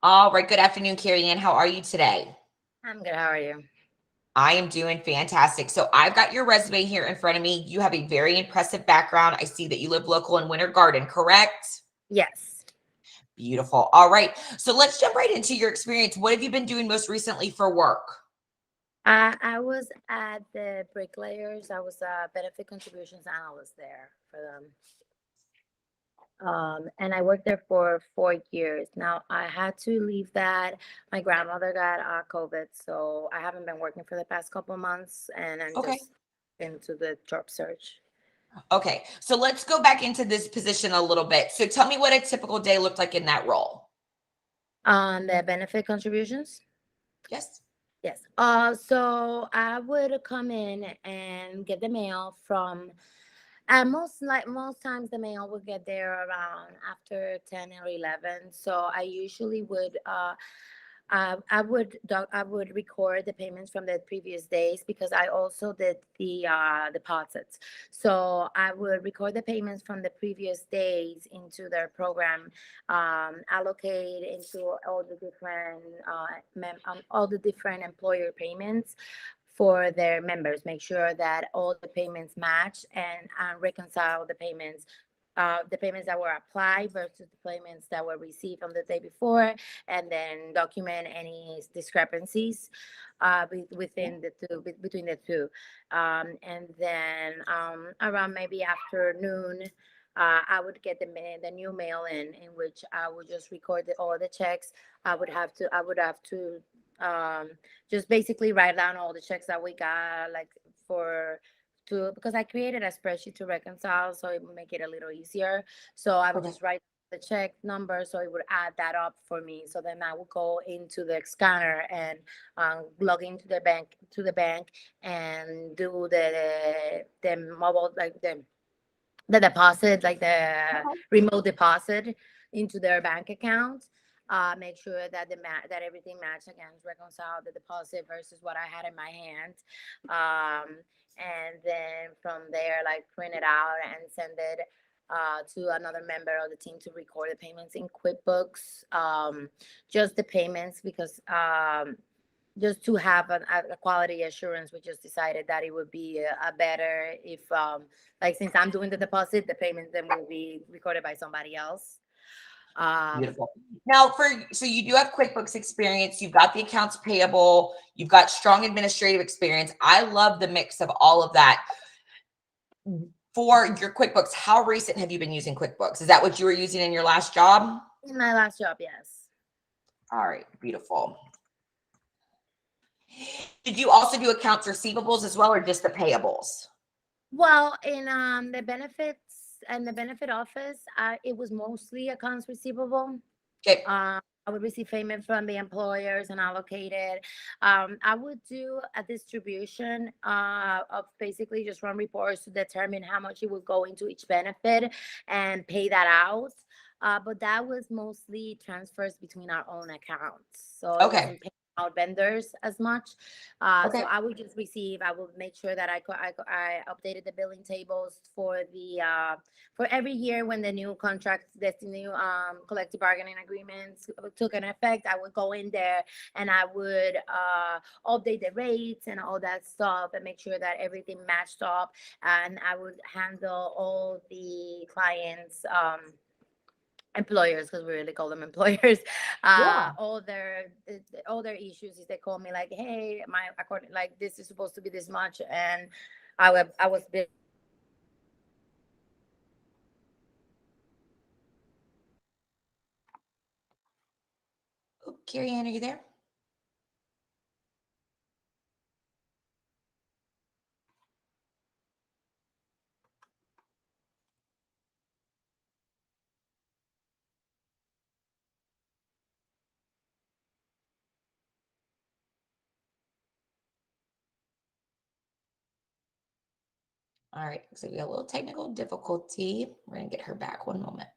All right. Good afternoon, Kariann. How are you today? I'm good. How are you? I am doing fantastic. So I've got your resume here in front of me. You have a very impressive background. I see that you live local in Winter Garden, correct? Yes. Beautiful. All right. So let's jump right into your experience. What have you been doing most recently for work? I was at the Bricklayers. I was a benefit contributions analyst there for them. And I worked there for 4 years. Now I had to leave that. My grandmother got COVID, so I haven't been working for the past couple months, and I'm Okay. just into the job search. Okay. So let's go back into this position a little bit. So tell me what a typical day looked like in that role. On the benefit contributions. Yes. Yes. So I would come in and get the mail from. Most times the mail would get there around after 10 or 11. So I usually would I would record the payments from the previous days because I also did the deposits. So I would record the payments from the previous days into their program, allocate into all the different employer payments for their members. Make sure that all the payments match and reconcile the payments that were applied versus the payments that were received on the day before, and then document any discrepancies Yeah. within the two between the two, and then around maybe afternoon. I would get the new mail in which I would just record all the checks. I would have to um, just basically write down all the checks that we got, like for to because I created a spreadsheet to reconcile, so it would make it a little easier. So I would Okay. just write the check number, so it would add that up for me. So then I would go into the scanner and log into the bank and do the mobile, like the deposit, like the Okay. remote deposit into their bank account. Make sure that that everything matched against reconcile the deposit versus what I had in my hand, and then from there, like print it out and send it to another member of the team to record the payments in QuickBooks. Just the payments because just to have a quality assurance, we just decided that it would be a better if, like, since I'm doing the deposit, the payment then will be recorded by somebody else. Um, Beautiful. Now, so you do have QuickBooks experience, you've got the accounts payable, you've got strong administrative experience. I love the mix of all of that. For your QuickBooks, how recent have you been using QuickBooks? Is that what you were using in your last job? in my last job, yes. All right, beautiful. Did you also do accounts receivables as well, or just the payables? Well, in the benefits and the benefit office, it was mostly accounts receivable. Okay. I would receive payment from the employers and allocate it. I would do a distribution of basically just run reports to determine how much it would go into each benefit and pay that out. But that was mostly transfers between our own accounts. So it Okay. wasn't paying out vendors as much. So Okay. I would just receive, I would make sure that I updated the billing tables for every year when the new contracts, the new collective bargaining agreements took an effect. I would go in there and I would update the rates and all that stuff and make sure that everything matched up. And I would handle all the clients. Employers, because we really call them employers, Yeah. all their issues is they call me like, hey, my according, like, this is supposed to be this much, and I was Oh, Carrie Ann, are you there? All right. So we got a little technical difficulty. We're going to get her back. One moment.